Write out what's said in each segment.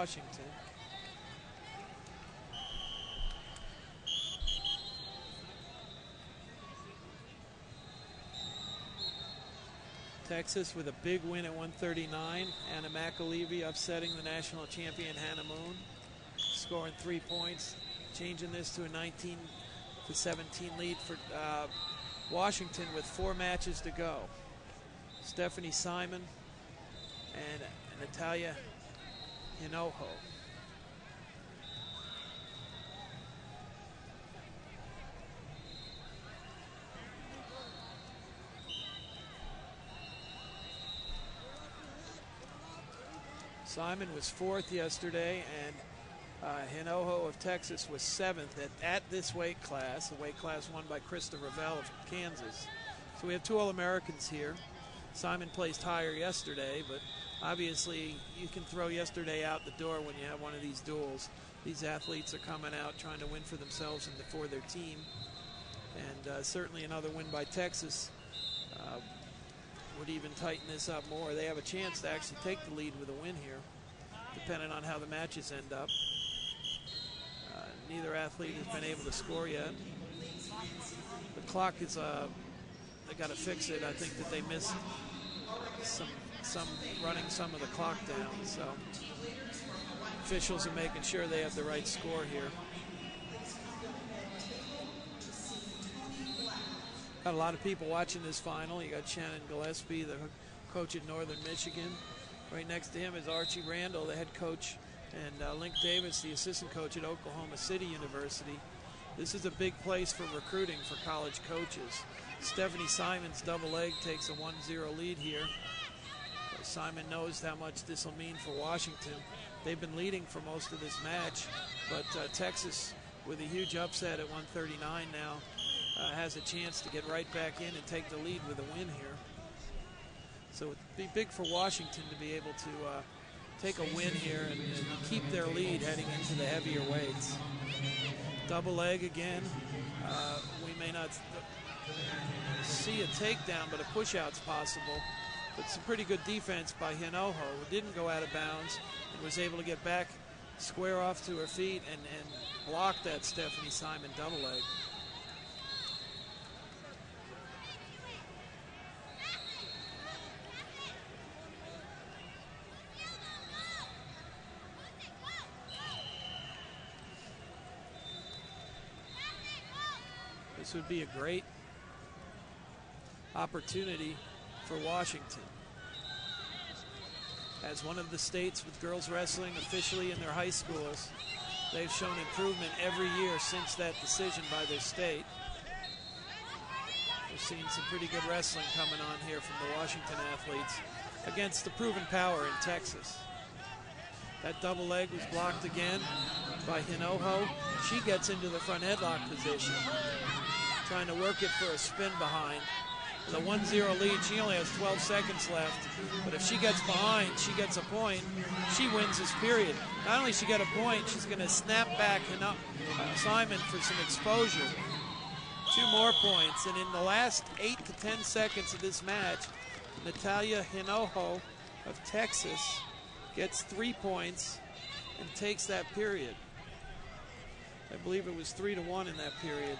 Washington. Texas with a big win at 139. Anna McAlevey upsetting the national champion Hannah Moon, scoring 3 points, changing this to a 19-17 lead for Washington with 4 matches to go. Stephanie Simon and Natalia Hinojo. Simon was 4th yesterday, and Hinojo of Texas was 7th at this weight class, a weight class won by Krista Ravel of Kansas. So we have 2 All-Americans here. Simon placed higher yesterday, but obviously you can throw yesterday out the door when you have one of these duels. These athletes are coming out trying to win for themselves and for their team. And certainly another win by Texas would even tighten this up more. They have a chance to actually take the lead with a win here, depending on how the matches end up. Neither athlete has been able to score yet. The clock is, they got to fix it. I think that they missed some running some of the clock down. So officials are making sure they have the right score here. Got a lot of people watching this final. You got Shannon Gillespie, the coach at Northern Michigan. Right next to him is Archie Randall, the head coach, and Link Davis, the assistant coach at Oklahoma City University. This is a big place for recruiting for college coaches. Stephanie Simon's double leg takes a 1-0 lead here. Simon knows how much this will mean for Washington. They've been leading for most of this match, but Texas, with a huge upset at 139 now, has a chance to get right back in and take the lead with a win here. So it'd be big for Washington to be able to take a win here and keep their lead heading into the heavier weights. Double leg again. We may not see a takedown, but a push-out's possible. But some pretty good defense by Hinojo, who didn't go out of bounds and was able to get back, square off to her feet, and block that Stephanie Simon double leg. This would be a great opportunity for Washington. As one of the states with girls wrestling officially in their high schools, they've shown improvement every year since that decision by their state. We're seeing some pretty good wrestling coming on here from the Washington athletes against the proven power in Texas. That double leg was blocked again by Hinojo. She gets into the front headlock position, trying to work it for a spin behind. With a 1-0 lead, she only has 12 seconds left. But if she gets behind, she gets a point. She wins this period. Not only she get a point, she's going to snap back Simon for some exposure. 2 more points. And in the last 8 to 10 seconds of this match, Natalia Hinojo of Texas gets 3 points and takes that period. I believe it was 3-1 in that period.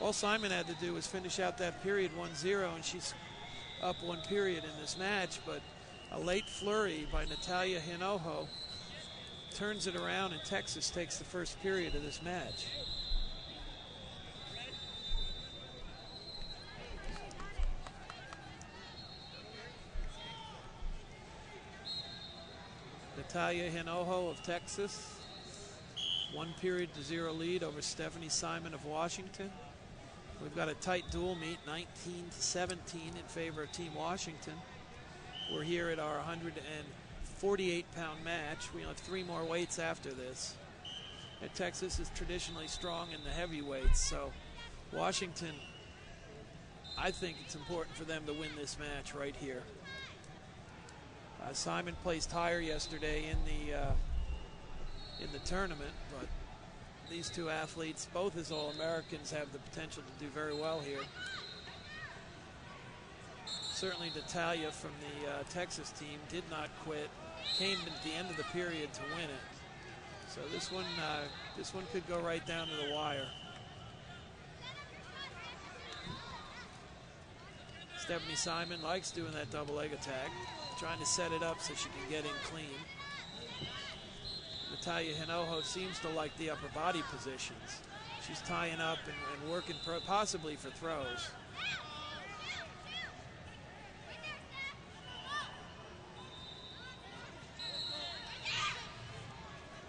All Simon had to do was finish out that period 1-0, and she's up 1 period in this match, but a late flurry by Natalia Hinojo turns it around, and Texas takes the first period of this match. Natalia Hinojo of Texas, 1 period to 0 lead over Stephanie Simon of Washington. We've got a tight dual meet, 19-17 in favor of Team Washington. We're here at our 148-pound match. We have 3 more weights after this. And Texas is traditionally strong in the heavyweights, so Washington, I think it's important for them to win this match right here. Simon placed higher yesterday in the tournament, but these 2 athletes, both as All-Americans, have the potential to do very well here. Certainly Natalia from the Texas team did not quit came at the end of the period to win it. So this one could go right down to the wire. Stephanie Simon likes doing that double leg attack, trying to set it up so she can get in clean. Natalia Hinojo seems to like the upper body positions. She's tying up and working possibly for throws.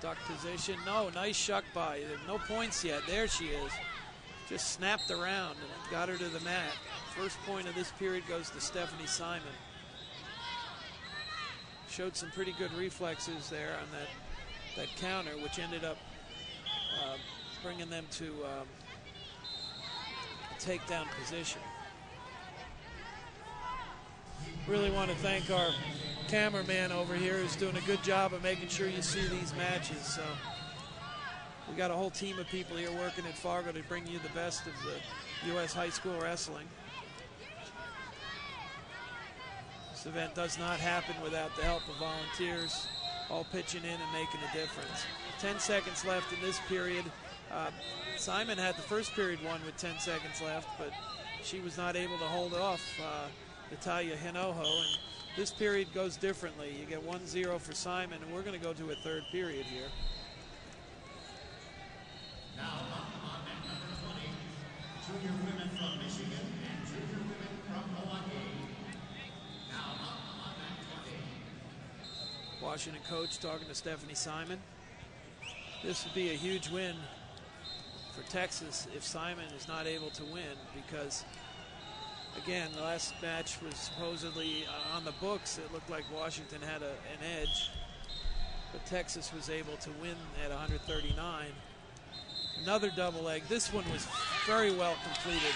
Duck position. No, nice shuck by. No points yet. There she is. Just snapped around and got her to the mat. First point of this period goes to Stephanie Simon. Showed some pretty good reflexes there on that counter, which ended up bringing them to a takedown position. Really want to thank our cameraman over here who's doing a good job of making sure you see these matches. So we got a whole team of people here working at Fargo to bring you the best of the U.S. high school wrestling. This event does not happen without the help of volunteers, all pitching in and making a difference. 10 seconds left in this period. Simon had the first period won with 10 seconds left, but she was not able to hold off Natalia Hinojo, and this period goes differently. You get 1-0 for Simon, and we're going to go to a third period here. Now on net number 20, junior women from Michigan and junior women from Milwaukee. Now on net 20. Washington coach talking to Stephanie Simon. This would be a huge win for Texas if Simon is not able to win, because again, the last match was supposedly on the books. It looked like Washington had an edge, but Texas was able to win at 139. Another double leg. This one was very well completed.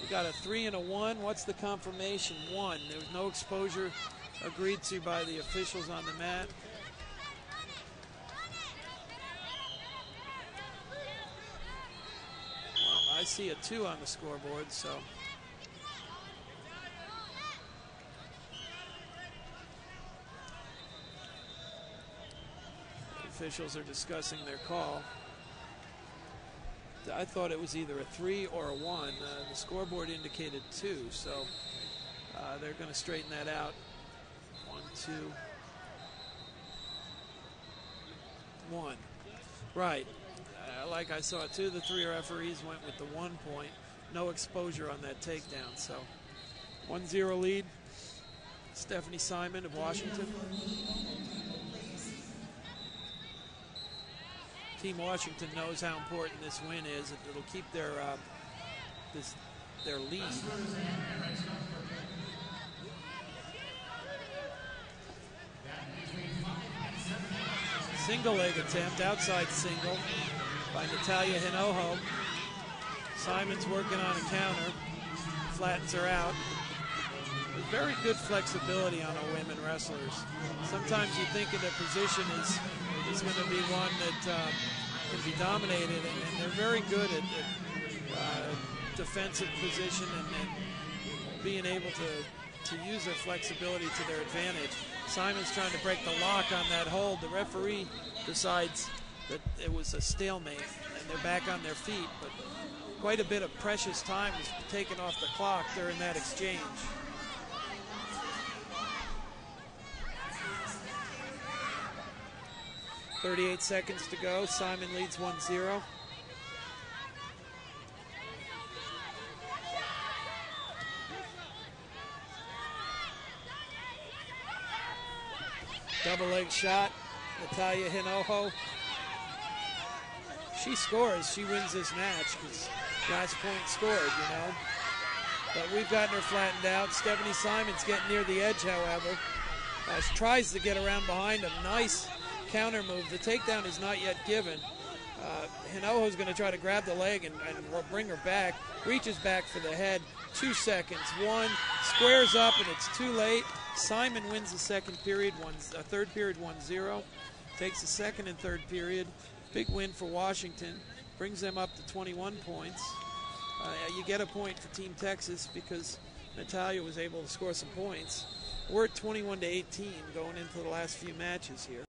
We got a 3 and a 1. What's the confirmation? 1. There was no exposure agreed to by the officials on the mat. I see a 2 on the scoreboard, so the officials are discussing their call. I thought it was either a 3 or a 1. The scoreboard indicated 2, so they're going to straighten that out. 1, 2, 1. Right. Like I saw it too, the 3 referees went with the 1 point. No exposure on that takedown. So 1-0 lead. Stephanie Simon of Washington. Team Washington knows how important this win is. It'll keep their lead. Single leg attempt, outside single by Natalia Hinojo. Simon's working on a counter, flattens her out. With very good flexibility on our women wrestlers. Sometimes you think that a position is going to be one that can be dominated, and they're very good at defensive position and being able to use their flexibility to their advantage. Simon's trying to break the lock on that hold. The referee decides that it was a stalemate and they're back on their feet, but quite a bit of precious time was taken off the clock during that exchange. .38 seconds to go. Simon leads 1-0. Double leg shot, Natalia Hinojo. She scores, she wins this match because last point scored, you know. But we've gotten her flattened out. Stephanie Simon's getting near the edge, however. She tries to get around behind him. Nice counter move. The takedown is not yet given. Hinojo's going to try to grab the leg and bring her back. Reaches back for the head. 2 seconds. 1, squares up, and it's too late. Simon wins the second period, third period 1-0. Takes the second and third period. Big win for Washington. Brings them up to 21 points. You get a point for Team Texas because Natalia was able to score some points. We're at 21-18 going into the last few matches here.